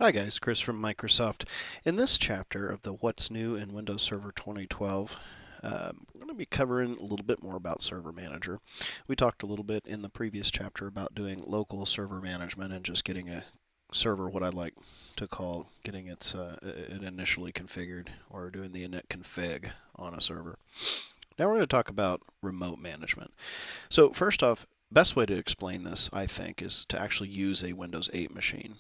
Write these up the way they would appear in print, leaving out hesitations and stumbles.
Hi guys, Chris from Microsoft. In this chapter of the What's New in Windows Server 2012, we're going to be covering a little bit more about Server Manager. We talked a little bit in the previous chapter about doing local server management and just getting a server, what I like to call getting it initially configured, or doing the init config on a server. Now we're going to talk about remote management. So first off, best way to explain this, I think, is to actually use a Windows 8 machine.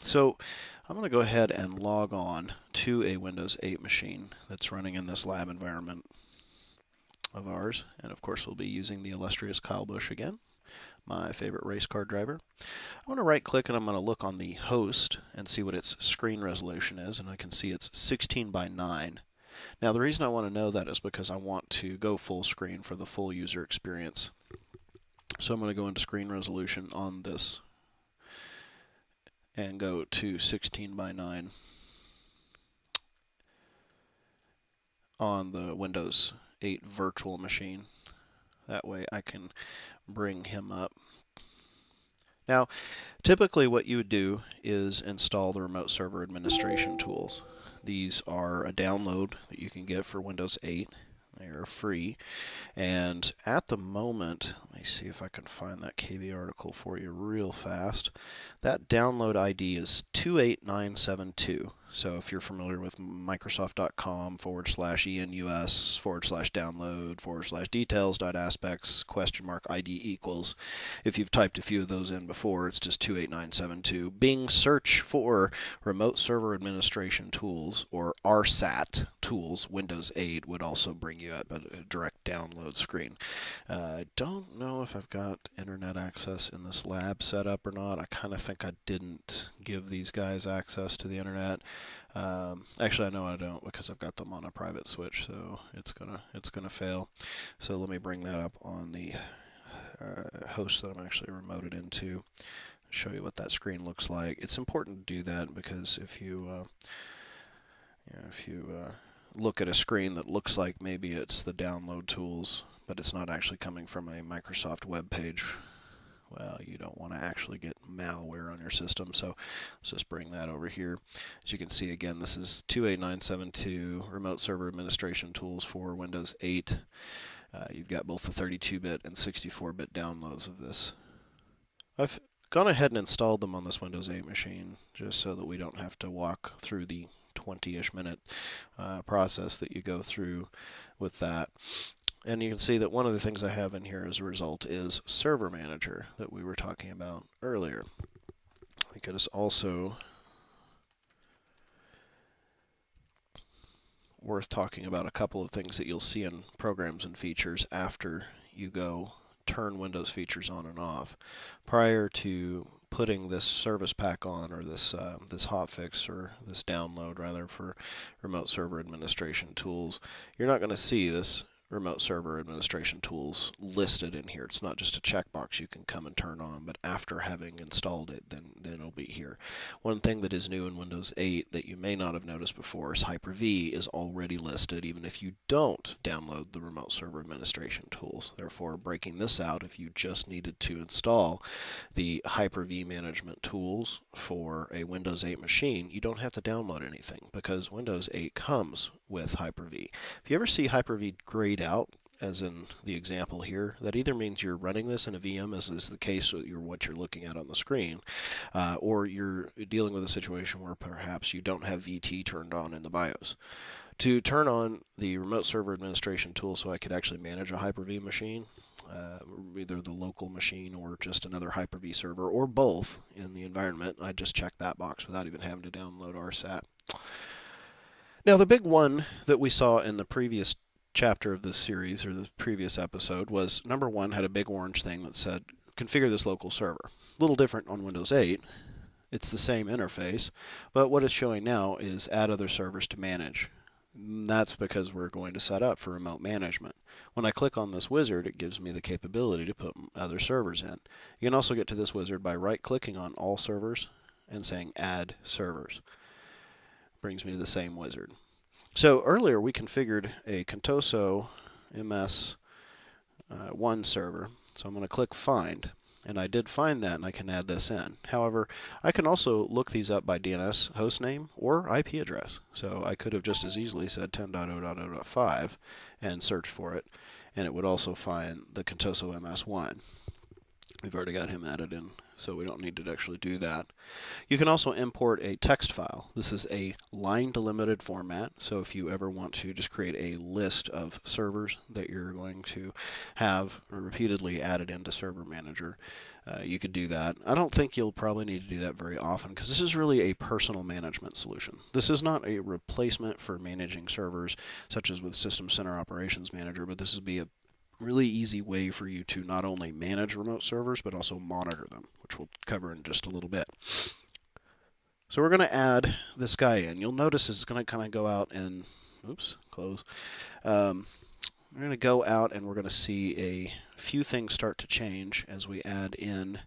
So I'm going to go ahead and log on to a Windows 8 machine that's running in this lab environment of ours. And of course, we'll be using the illustrious Kyle Busch again, my favorite race car driver. I'm going to right click and I'm going to look on the host and see what its screen resolution is. And I can see it's 16 by 9. Now, the reason I want to know that is because I want to go full screen for the full user experience. So I'm going to go into screen resolution on this and go to 16 by 9 on the Windows 8 virtual machine. That way I can bring him up. Now, typically what you would do is install the remote server administration tools. These are a download that you can get for Windows 8. They are free. And at the moment, let me see if I can find that KB article for you real fast. That download ID is 28972. So if you're familiar with Microsoft.com/enus/download/details.aspects ? ID equals. If you've typed a few of those in before, it's just 28972. Bing search for Remote Server Administration Tools, or RSAT tools, Windows 8 would also bring you up a direct download screen. I don't know if I've got internet access in this lab set up or not. I kind of think I didn't give these guys access to the internet. Actually, I know I don't because I've got them on a private switch, so it's gonna fail. So let me bring that up on the host that I'm actually remoted into. Show you what that screen looks like. It's important to do that because if you look at a screen that looks like maybe it's the download tools, but it's not actually coming from a Microsoft web page, well, you don't want to actually get malware on your system. So let's just bring that over here. As you can see, again, this is 28972 Remote Server Administration Tools for Windows 8. You've got both the 32-bit and 64-bit downloads of this. I've gone ahead and installed them on this Windows 8 machine just so that we don't have to walk through the 20-ish minute process that you go through with that. And you can see that one of the things I have in here as a result is Server Manager that we were talking about earlier. We could also worth talking about a couple of things that you'll see in programs and features after you go turn Windows features on and off. Prior to putting this service pack on, or this hotfix, or this download rather, for remote server administration tools, you're not going to see this remote server administration tools listed in here. It's not just a checkbox you can come and turn on, but after having installed it, then it'll be here. One thing that is new in Windows 8 that you may not have noticed before is Hyper-V is already listed even if you don't download the remote server administration tools. Therefore, breaking this out, if you just needed to install the Hyper-V management tools for a Windows 8 machine, you don't have to download anything because Windows 8 comes with Hyper-V. If you ever see Hyper-V grayed out, as in the example here, that either means you're running this in a VM, as is the case with what you're looking at on the screen, or you're dealing with a situation where perhaps you don't have VT turned on in the BIOS. To turn on the remote server administration tool so I could actually manage a Hyper-V machine, either the local machine or just another Hyper-V server, or both in the environment, I just check that box without even having to download RSAT. Now, the big one that we saw in the previous chapter of this series, or the previous episode, was number one had a big orange thing that said configure this local server. A little different on Windows 8. It's the same interface, but what it's showing now is add other servers to manage. That's because we're going to set up for remote management. When I click on this wizard, it gives me the capability to put other servers in. You can also get to this wizard by right-clicking on all servers and saying add servers. Brings me to the same wizard. So earlier we configured a Contoso MS1 server. So I'm going to click Find. And I did find that, and I can add this in. However, I can also look these up by DNS host name or IP address. So I could have just as easily said 10.0.0.5 and search for it, and it would also find the Contoso MS1. We've already got him added in, so we don't need to actually do that. You can also import a text file. This is a line delimited format, so if you ever want to just create a list of servers that you're going to have repeatedly added into Server Manager, you could do that. I don't think you'll probably need to do that very often because this is really a personal management solution. This is not a replacement for managing servers such as with System Center Operations Manager, but this would be a really easy way for you to not only manage remote servers but also monitor them, which we'll cover in just a little bit. So we're going to add this guy in. You'll notice it's going to kind of go out and, oops, close. We're going to go out and we're going to see a few things start to change as we add in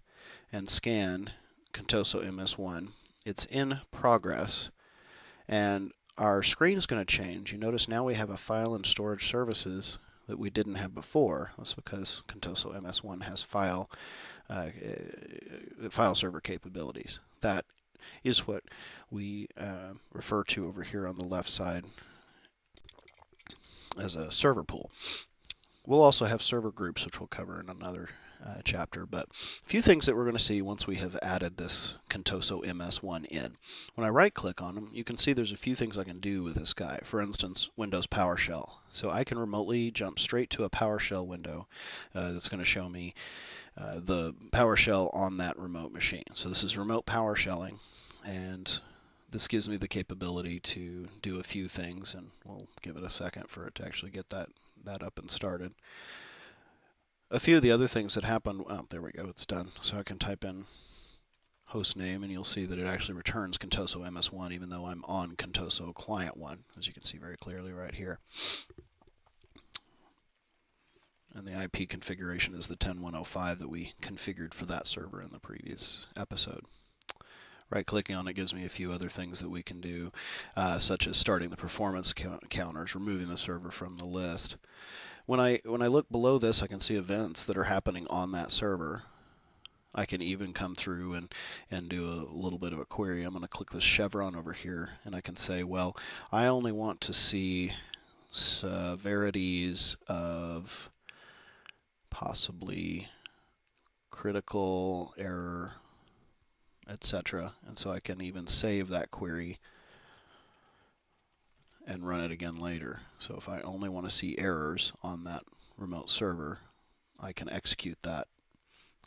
and scan Contoso MS1. It's in progress, and our screen is going to change. You notice now we have a file and storage services that we didn't have before. That's because Contoso MS1 has file server capabilities. That is what we refer to over here on the left side as a server pool. We'll also have server groups, which we'll cover in another chapter, but a few things that we're going to see once we have added this Contoso MS1 in. When I right click on him, you can see there's a few things I can do with this guy. For instance, Windows PowerShell. So I can remotely jump straight to a PowerShell window that's going to show me the PowerShell on that remote machine. So this is remote PowerShelling, and this gives me the capability to do a few things, and we'll give it a second for it to actually get that up and started. A few of the other things that happen, oh, there we go, it's done. So I can type in host name, and you'll see that it actually returns Contoso MS1 even though I'm on Contoso Client 1, as you can see very clearly right here. And the IP configuration is the 10.105 that we configured for that server in the previous episode. Right-clicking on it gives me a few other things that we can do, such as starting the performance counters, removing the server from the list. When I look below this, I can see events that are happening on that server. I can even come through and do a little bit of a query. I'm going to click this chevron over here, and I can say, well, I only want to see severities of possibly critical error, etc. And so I can even save that query and run it again later. So if I only want to see errors on that remote server, I can execute that.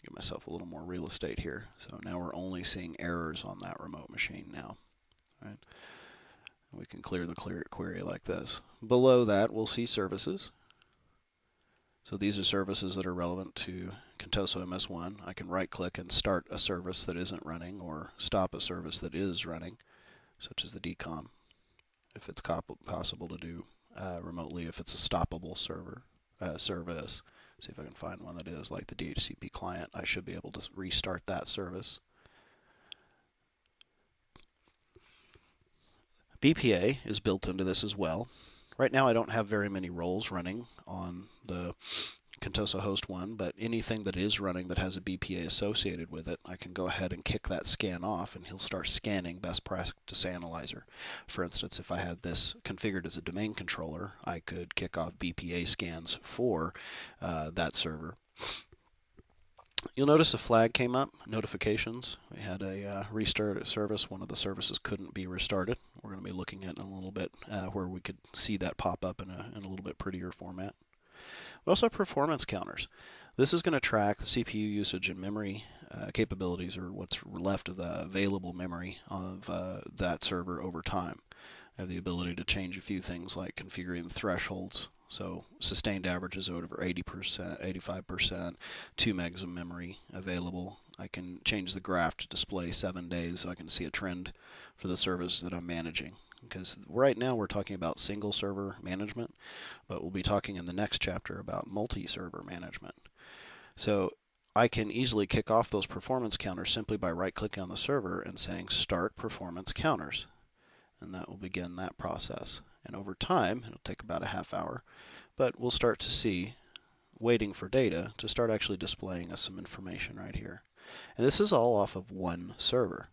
Give myself a little more real estate here. So now we're only seeing errors on that remote machine now. Right? We can clear the query like this. Below that, we'll see services. So these are services that are relevant to Contoso MS1. I can right-click and start a service that isn't running or stop a service that is running, such as the DCOM, if it's possible to do remotely, if it's a stoppable service. See if I can find one that is, like the DHCP client. I should be able to restart that service. BPA is built into this as well. Right now I don't have very many roles running on the Contoso host 1, but anything that is running that has a BPA associated with it, I can go ahead and kick that scan off, and he'll start scanning best practice analyzer. For instance, if I had this configured as a domain controller, I could kick off BPA scans for that server. You'll notice a flag came up, notifications. We had a restart service. One of the services couldn't be restarted. We're going to be looking at in a little bit where we could see that pop up in a little bit prettier format. We also have performance counters. This is going to track the CPU usage and memory capabilities, or what's left of the available memory of that server over time. I have the ability to change a few things like configuring the thresholds. So sustained averages over 80%, 85%, 2 megs of memory available. I can change the graph to display 7 days so I can see a trend for the service that I'm managing. Because right now we're talking about single server management, but we'll be talking in the next chapter about multi-server management. So I can easily kick off those performance counters simply by right-clicking on the server and saying Start Performance Counters. And that will begin that process. And over time, it'll take about a half hour, but we'll start to see waiting for data to start actually displaying us some information right here. And this is all off of one server.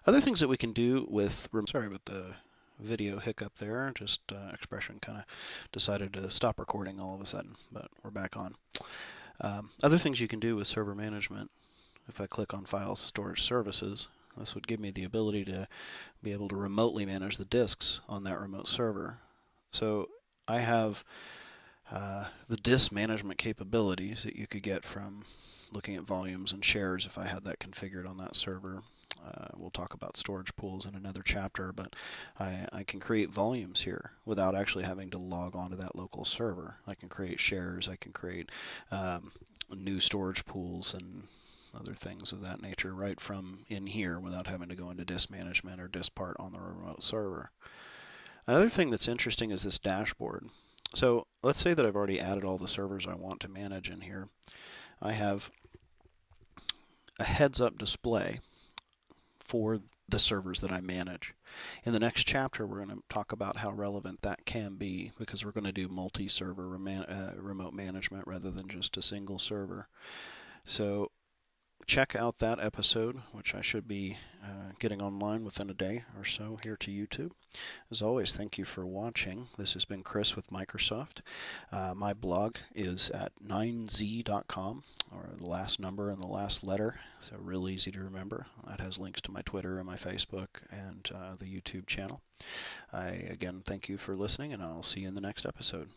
Other things that we can do with, sorry about the video hiccup there, just Expression kind of decided to stop recording all of a sudden, but we're back on. Other things you can do with server management, if I click on File Storage Services, this would give me the ability to be able to remotely manage the disks on that remote server. So I have the disk management capabilities that you could get from looking at volumes and shares if I had that configured on that server. We'll talk about storage pools in another chapter, but I can create volumes here without actually having to log onto that local server. I can create shares, I can create new storage pools and other things of that nature right from in here without having to go into disk management or disk part on the remote server. Another thing that's interesting is this dashboard. So let's say that I've already added all the servers I want to manage in here. I have a heads-up display for the servers that I manage. In the next chapter, we're going to talk about how relevant that can be, because we're going to do multi-server remote management rather than just a single server. So check out that episode, which I should be getting online within a day or so here to YouTube. As always, thank you for watching. This has been Chris with Microsoft. My blog is at 9z.com, or the last number and the last letter, so real easy to remember. That has links to my Twitter and my Facebook and the YouTube channel. I again thank you for listening, and I'll see you in the next episode.